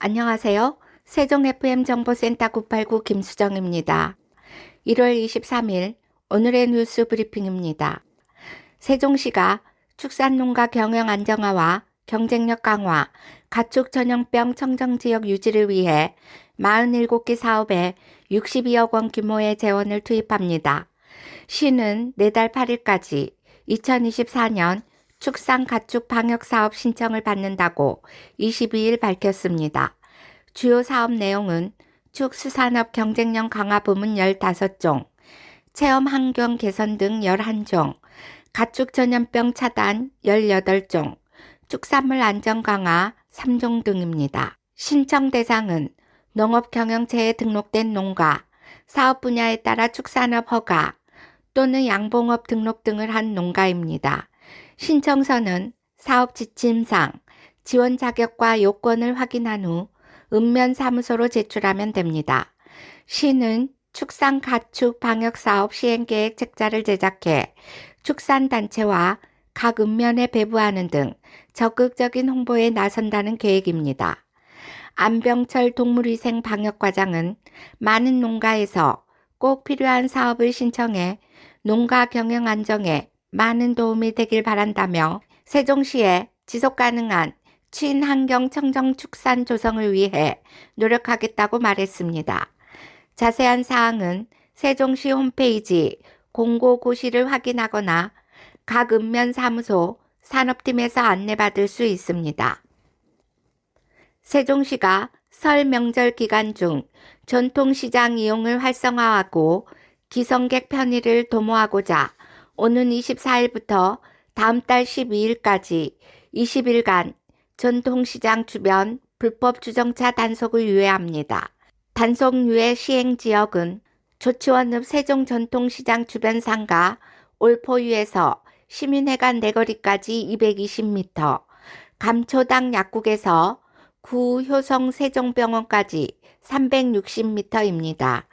안녕하세요. 세종 FM 정보센터 989 김수정입니다. 1월 23일 오늘의 뉴스 브리핑입니다. 세종시가 축산농가 경영 안정화와 경쟁력 강화, 가축 전염병 청정지역 유지를 위해 47개 사업에 62억 원 규모의 재원을 투입합니다. 시는 내달 8일까지 2024년 축산 가축 방역 사업 신청을 받는다고 22일 밝혔습니다. 주요 사업 내용은 축수산업 경쟁력 강화 부문 15종, 체험 환경 개선 등 11종, 가축 전염병 차단 18종, 축산물 안전 강화 3종 등입니다. 신청 대상은 농업경영체에 등록된 농가, 사업 분야에 따라 축산업 허가 또는 양봉업 등록 등을 한 농가입니다. 신청서는 사업 지침상 지원 자격과 요건을 확인한 후 읍면사무소로 제출하면 됩니다. 시는 축산 가축 방역사업 시행계획 책자를 제작해 축산단체와 각 읍면에 배부하는 등 적극적인 홍보에 나선다는 계획입니다. 안병철 동물위생 방역과장은 많은 농가에서 꼭 필요한 사업을 신청해 농가 경영 안정에 많은 도움이 되길 바란다며 세종시의 지속가능한 친환경 청정 축산 조성을 위해 노력하겠다고 말했습니다. 자세한 사항은 세종시 홈페이지 공고고시를 확인하거나 각 읍면사무소 산업팀에서 안내받을 수 있습니다. 세종시가 설 명절 기간 중 전통시장 이용을 활성화하고 기성객 편의를 도모하고자 오는 24일부터 다음 달 12일까지 20일간 전통시장 주변 불법 주정차 단속을 유예합니다. 단속 유예 시행 지역은 조치원읍 세종전통시장 주변 상가 올포유에서 시민회관 내거리까지 220m, 감초당 약국에서 구 효성 세종병원까지 360m입니다.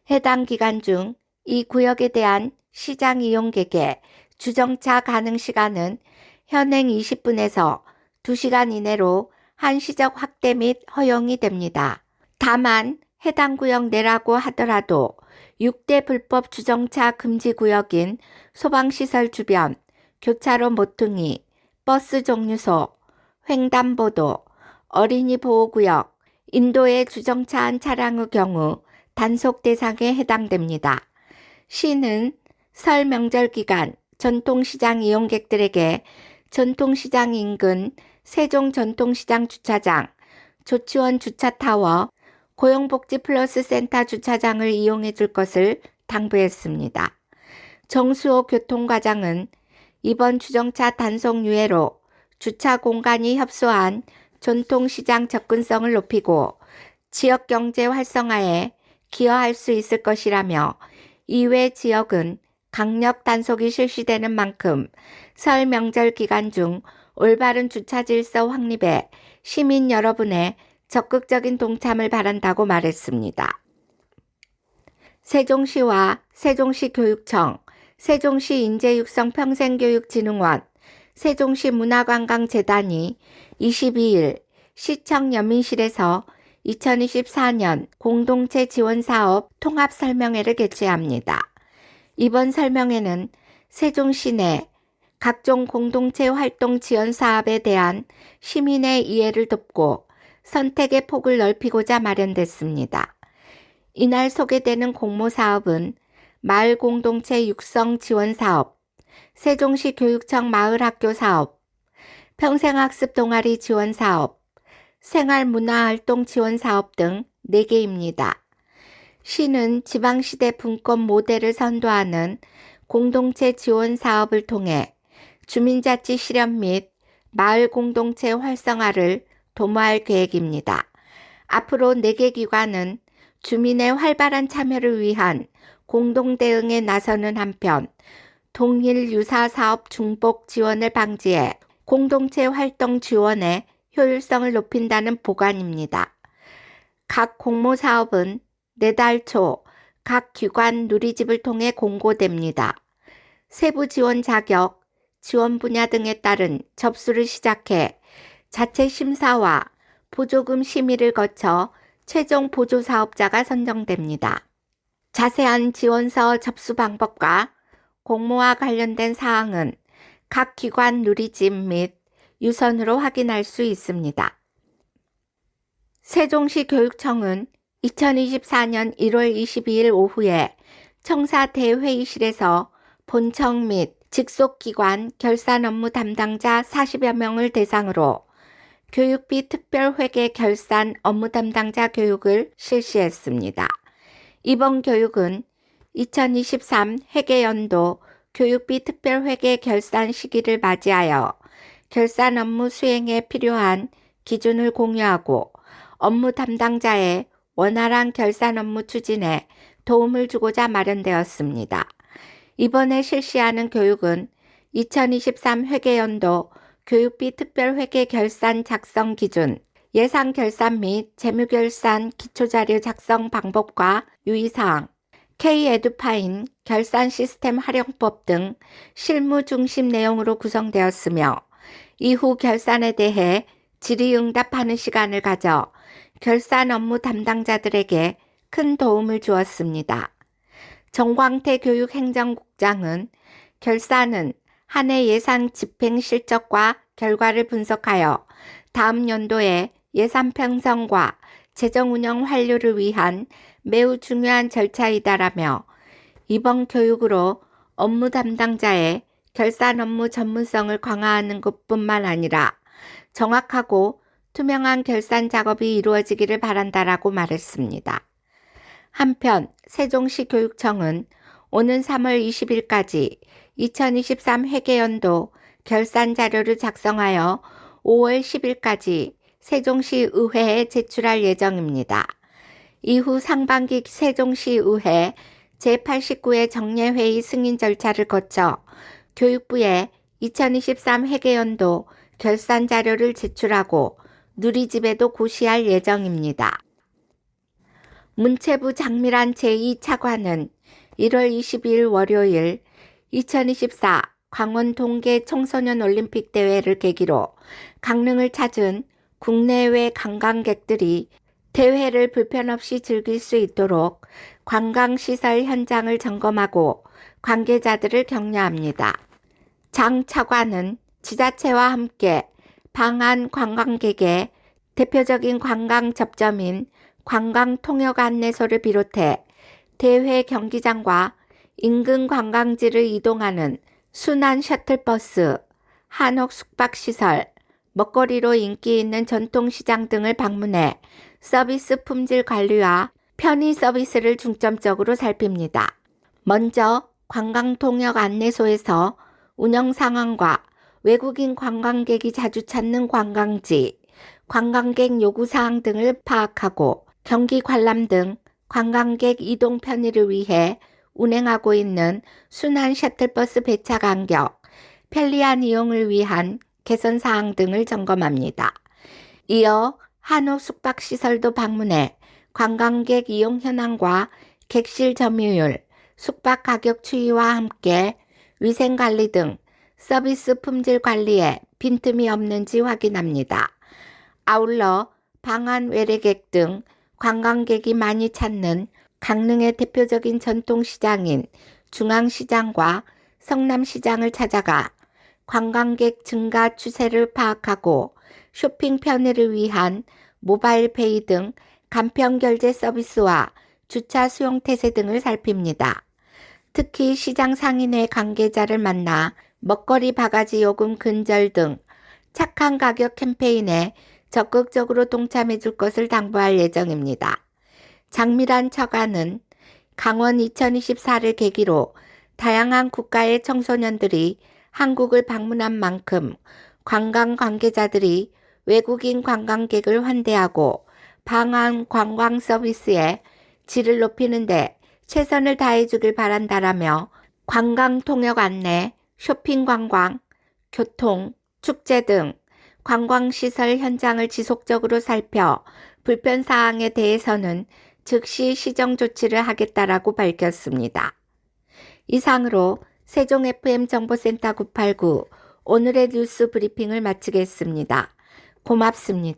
해당 기간 중 이 구역에 대한 시장 이용객의 주정차 가능 시간은 현행 20분에서 2시간 이내로 한시적 확대 및 허용이 됩니다. 다만 해당 구역 내라고 하더라도 6대 불법 주정차 금지 구역인 소방시설 주변, 교차로 모퉁이, 버스 종류소, 횡단보도, 어린이 보호구역, 인도에 주정차한 차량의 경우 단속 대상에 해당됩니다. 시는 설 명절 기간 전통시장 이용객들에게 전통시장 인근 세종 전통시장 주차장, 조치원 주차타워, 고용복지 플러스 센터 주차장을 이용해 줄 것을 당부했습니다. 정수호 교통과장은 이번 주정차 단속 유예로 주차 공간이 협소한 전통시장 접근성을 높이고 지역 경제 활성화에 기여할 수 있을 것이라며 이외 지역은 강력 단속이 실시되는 만큼 설 명절 기간 중 올바른 주차 질서 확립에 시민 여러분의 적극적인 동참을 바란다고 말했습니다. 세종시와 세종시 교육청, 세종시 인재육성 평생교육진흥원, 세종시 문화관광재단이 22일 시청 연민실에서 2024년 공동체 지원사업 통합설명회를 개최합니다. 이번 설명회는 세종시 내 각종 공동체 활동 지원 사업에 대한 시민의 이해를 돕고 선택의 폭을 넓히고자 마련됐습니다. 이날 소개되는 공모사업은 마을 공동체 육성 지원 사업, 세종시 교육청 마을학교 사업, 평생학습 동아리 지원 사업, 생활문화활동 지원 사업 등 4개입니다. 시는 지방시대 분권 모델을 선도하는 공동체 지원 사업을 통해 주민자치 실현 및 마을 공동체 활성화를 도모할 계획입니다. 앞으로 4개 기관은 주민의 활발한 참여를 위한 공동 대응에 나서는 한편 동일 유사 사업 중복 지원을 방지해 공동체 활동 지원의 효율성을 높인다는 보관입니다. 각 공모 사업은 내달 초 각 기관 누리집을 통해 공고됩니다. 세부 지원 자격, 지원 분야 등에 따른 접수를 시작해 자체 심사와 보조금 심의를 거쳐 최종 보조사업자가 선정됩니다. 자세한 지원서 접수 방법과 공모와 관련된 사항은 각 기관 누리집 및 유선으로 확인할 수 있습니다. 세종시 교육청은 2024년 1월 22일 오후에 청사 대회의실에서 본청 및 직속기관 결산 업무 담당자 40여 명을 대상으로 교육비 특별회계 결산 업무 담당자 교육을 실시했습니다. 이번 교육은 2023 회계연도 교육비 특별회계 결산 시기를 맞이하여 결산 업무 수행에 필요한 기준을 공유하고 업무 담당자의 원활한 결산 업무 추진에 도움을 주고자 마련되었습니다. 이번에 실시하는 교육은 2023 회계연도 교육비 특별회계 결산 작성 기준, 예상 결산 및 재무결산 기초자료 작성 방법과 유의사항, K-에듀파인 결산 시스템 활용법 등 실무 중심 내용으로 구성되었으며 이후 결산에 대해 질의응답하는 시간을 가져 결산 업무 담당자들에게 큰 도움을 주었습니다. 정광태 교육행정국장은 결산은 한 해 예산 집행 실적과 결과를 분석하여 다음 연도에 예산 편성과 재정 운영 완료를 위한 매우 중요한 절차이다라며 이번 교육으로 업무 담당자의 결산 업무 전문성을 강화하는 것뿐만 아니라 정확하고 투명한 결산 작업이 이루어지기를 바란다라고 말했습니다. 한편 세종시 교육청은 오는 3월 20일까지 2023 회계연도 결산 자료를 작성하여 5월 10일까지 세종시 의회에 제출할 예정입니다. 이후 상반기 세종시 의회 제89회 정례회의 승인 절차를 거쳐 교육부에 2023 회계연도 결산 자료를 제출하고 누리집에도 고시할 예정입니다. 문체부 장미란 제2차관은 1월 22일 월요일 2024 강원 동계 청소년 올림픽 대회를 계기로 강릉을 찾은 국내외 관광객들이 대회를 불편 없이 즐길 수 있도록 관광시설 현장을 점검하고 관계자들을 격려합니다. 장 차관은 지자체와 함께 방한 관광객의 대표적인 관광 접점인 관광 통역 안내소를 비롯해 대회 경기장과 인근 관광지를 이동하는 순환 셔틀버스, 한옥 숙박시설, 먹거리로 인기 있는 전통시장 등을 방문해 서비스 품질 관리와 편의 서비스를 중점적으로 살핍니다. 먼저 관광통역 안내소에서 운영 상황과 외국인 관광객이 자주 찾는 관광지, 관광객 요구사항 등을 파악하고 경기 관람 등 관광객 이동 편의를 위해 운행하고 있는 순환 셔틀버스 배차 간격, 편리한 이용을 위한 개선사항 등을 점검합니다. 이어 한옥 숙박시설도 방문해 관광객 이용 현황과 객실 점유율, 숙박 가격 추이와 함께 위생관리 등 서비스 품질 관리에 빈틈이 없는지 확인합니다. 아울러 방한 외래객 등 관광객이 많이 찾는 강릉의 대표적인 전통시장인 중앙시장과 성남시장을 찾아가 관광객 증가 추세를 파악하고 쇼핑 편의를 위한 모바일페이 등 간편결제 서비스와 주차 수용 태세 등을 살핍니다. 특히 시장 상인회 관계자를 만나 먹거리 바가지 요금 근절 등 착한 가격 캠페인에 적극적으로 동참해 줄 것을 당부할 예정입니다. 장미란 처관은 강원 2024를 계기로 다양한 국가의 청소년들이 한국을 방문한 만큼 관광 관계자들이 외국인 관광객을 환대하고 방한 관광 서비스의 질을 높이는 데 최선을 다해 주길 바란다라며 관광 통역 안내, 쇼핑 관광, 교통, 축제 등 관광시설 현장을 지속적으로 살펴 불편사항에 대해서는 즉시 시정 조치를 하겠다라고 밝혔습니다. 이상으로 세종 FM 정보센터 989 오늘의 뉴스 브리핑을 마치겠습니다. 고맙습니다.